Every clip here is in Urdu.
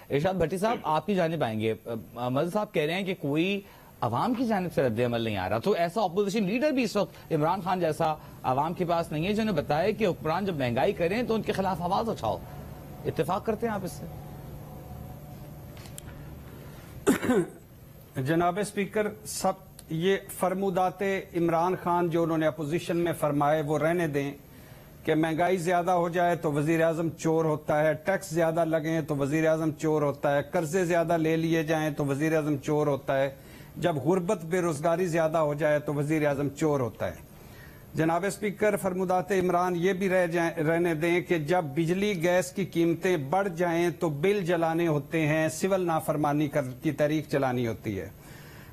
ارشاد بھٹی صاحب آپ کی جانب آئیں گے. مظہر صاحب کہہ رہے ہیں کہ کوئی عوام کی جانب سے رد عمل نہیں آ رہا, تو ایسا اپوزیشن لیڈر بھی اس وقت عمران خان جیسا عوام کے پاس نہیں ہے جو نے بتایا کہ حکمران جب مہنگائی کریں تو ان کے خلاف آواز اٹھاؤ. اتفاق کرتے ہیں آپ اس سے؟ جناب اسپیکر, سب یہ فرمودات عمران خان جو انہوں نے اپوزیشن میں فرمائے وہ رہنے دیں کہ مہنگائی زیادہ ہو جائے تو وزیر اعظم چور ہوتا ہے, ٹیکس زیادہ لگیں تو وزیر اعظم چور ہوتا ہے, قرضے زیادہ لے لیے جائیں تو وزیر اعظم چور ہوتا ہے, جب غربت بے روزگاری زیادہ ہو جائے تو وزیر اعظم چور ہوتا ہے. جناب اسپیکر, فرمودات عمران یہ بھی رہنے دیں کہ جب بجلی گیس کی قیمتیں بڑھ جائیں تو بل جلانے ہوتے ہیں, سول نافرمانی کی تحریک چلانی ہوتی ہے.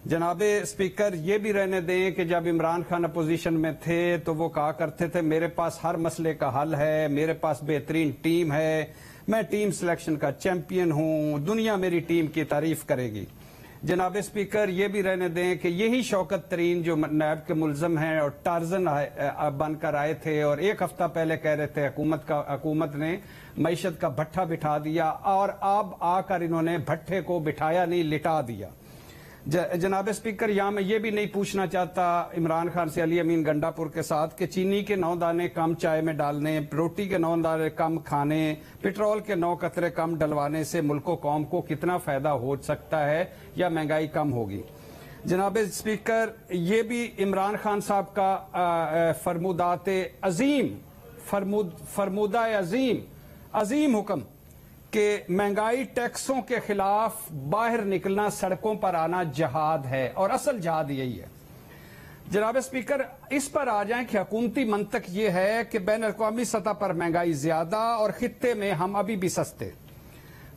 جناب اسپیکر, یہ بھی رہنے دیں کہ جب عمران خان اپوزیشن میں تھے تو وہ کہا کرتے تھے میرے پاس ہر مسئلے کا حل ہے, میرے پاس بہترین ٹیم ہے, میں ٹیم سلیکشن کا چیمپئن ہوں, دنیا میری ٹیم کی تعریف کرے گی. جناب اسپیکر, یہ بھی رہنے دیں کہ یہی شوکت ترین جو نیب کے ملزم ہیں اور ٹارزن بن کر آئے تھے اور ایک ہفتہ پہلے کہہ رہے تھے حکومت نے معیشت کا بھٹا بٹھا دیا, اور اب آ کر انہوں نے بھٹے کو بٹھایا نہیں لٹا دیا. جناب اسپیکر, یہاں میں یہ بھی نہیں پوچھنا چاہتا عمران خان سے علی امین گنڈا پور کے ساتھ کہ چینی کے 9 دانے کم چائے میں ڈالنے, روٹی کے 9 دانے کم کھانے, پٹرول کے 9 قطرے کم ڈلوانے سے ملک و قوم کو کتنا فائدہ ہو سکتا ہے یا مہنگائی کم ہوگی. جناب اسپیکر, یہ بھی عمران خان صاحب کا فرمودات عظیم فرمودہ عظیم حکم کہ مہنگائی ٹیکسوں کے خلاف باہر نکلنا, سڑکوں پر آنا جہاد ہے, اور اصل جہاد یہی ہے. جناب اسپیکر, اس پر آ جائیں کہ حکومتی منطق یہ ہے کہ بین الاقوامی سطح پر مہنگائی زیادہ اور خطے میں ہم ابھی بھی سستے.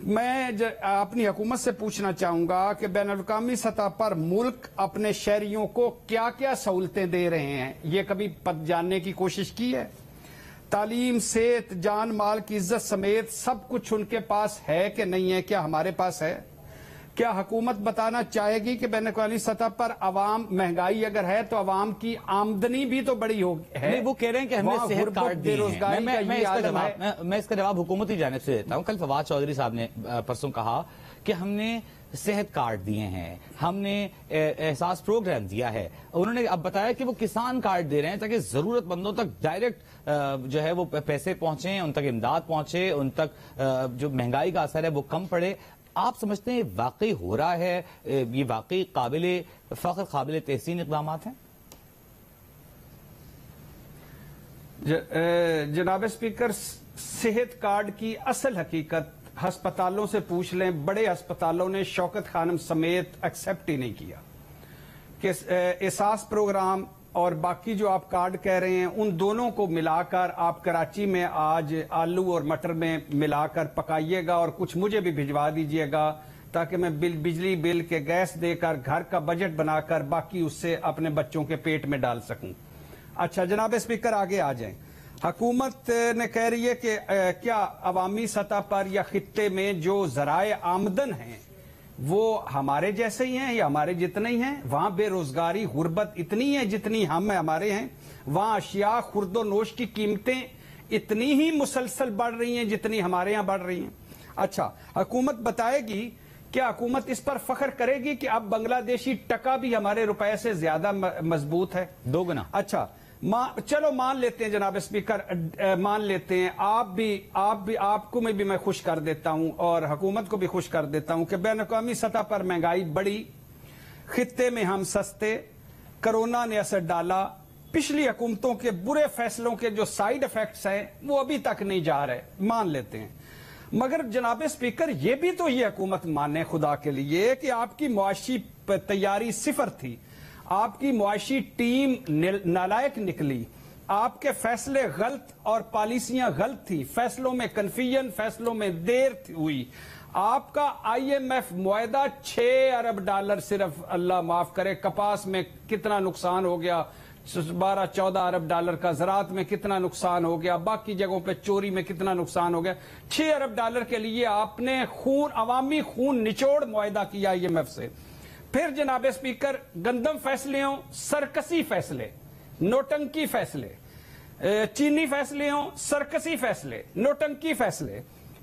میں اپنی حکومت سے پوچھنا چاہوں گا کہ بین الاقوامی سطح پر ملک اپنے شہریوں کو کیا کیا سہولتیں دے رہے ہیں, یہ کبھی جاننے کی کوشش کی ہے؟ تعلیم, صحت, جان مال کی عزت سمیت سب کچھ ان کے پاس ہے کہ نہیں ہے؟ کیا ہمارے پاس ہے؟ کیا حکومت بتانا چاہے گی کہ بین الاقوامی سطح پر عوام مہنگائی اگر ہے تو عوام کی آمدنی بھی تو بڑی ہے؟ وہ کہہ رہے ہیں کہ ہم نے صحت کارڈ دیے ہیں. میں اس کا جواب حکومتی جانب سے دیتا ہوں. کل فواد چودھری صاحب نے پرسوں کہا کہ ہم نے صحت کارڈ دیے ہیں, ہم نے احساس پروگرام دیا ہے. انہوں نے اب بتایا کہ وہ کسان کارڈ دے رہے ہیں تاکہ ضرورت مندوں تک ڈائریکٹ جو ہے وہ پیسے پہنچیں, ان تک امداد پہنچے, ان تک جو مہنگائی کا اثر ہے وہ کم پڑے. آپ سمجھتے ہیں واقعی ہو رہا ہے, یہ واقعی قابل فخر, قابل تحسین اقدامات ہیں؟ جناب اسپیکر, صحت کارڈ کی اصل حقیقت ہسپتالوں سے پوچھ لیں, بڑے ہسپتالوں نے شوکت خانم سمیت ایکسپٹ ہی نہیں کیا کہ احساس پروگرام اور باقی جو آپ کارڈ کہہ رہے ہیں ان دونوں کو ملا کر آپ کراچی میں آج آلو اور مٹر میں ملا کر پکائیے گا اور کچھ مجھے بھی بھجوا دیجئے گا تاکہ میں بجلی بل کے گیس دے کر گھر کا بجٹ بنا کر باقی اس سے اپنے بچوں کے پیٹ میں ڈال سکوں. اچھا جناب اسپیکر, آگے آ جائیں. حکومت نے کہہ رہی ہے کہ کیا عوامی سطح پر یا خطے میں جو ذرائع آمدن ہیں وہ ہمارے جیسے ہی ہیں یا ہمارے جتنے ہی ہیں؟ وہاں بے روزگاری, غربت اتنی ہے جتنی ہمارے ہیں. وہاں اشیاء, خرد و نوش کی قیمتیں اتنی ہی مسلسل بڑھ رہی ہیں جتنی ہمارے یہاں بڑھ رہی ہیں. اچھا, حکومت بتائے گی, کیا حکومت اس پر فخر کرے گی کہ اب بنگلہ دیشی ٹکا بھی ہمارے روپے سے زیادہ مضبوط ہے؟ 2 گنا. اچھا, چلو مان لیتے ہیں جناب اسپیکر, مان لیتے ہیں, آپ کو میں خوش کر دیتا ہوں اور حکومت کو بھی خوش کر دیتا ہوں کہ بین الاقوامی سطح پر مہنگائی بڑی, خطے میں ہم سستے, کرونا نے اثر ڈالا, پچھلی حکومتوں کے برے فیصلوں کے جو سائیڈ ایفیکٹس ہیں وہ ابھی تک نہیں جا رہے, مان لیتے ہیں. مگر جناب اسپیکر, یہ بھی تو یہ حکومت مانے خدا کے لیے کہ آپ کی معاشی تیاری صفر تھی, آپ کی معاشی ٹیم نالائق نکلی, آپ کے فیصلے غلط اور پالیسیاں غلط تھی, فیصلوں میں کنفیوژن, فیصلوں میں دیر ہوئی. آپ کا IMF معاہدہ $6 ارب صرف, اللہ معاف کرے, کپاس میں کتنا نقصان ہو گیا, 12-14 ارب ڈالر کا, زراعت میں کتنا نقصان ہو گیا, باقی جگہوں پہ چوری میں کتنا نقصان ہو گیا. $6 ارب کے لیے آپ نے عوامی خون نچوڑ معاہدہ کیا IMF سے. پھر جناب اسپیکر, گندم فیصلے ہوں, سرکسی فیصلے, نوٹنکی فیصلے, چینی فیصلے ہوں, سرکسی فیصلے, نوٹنکی فیصلے,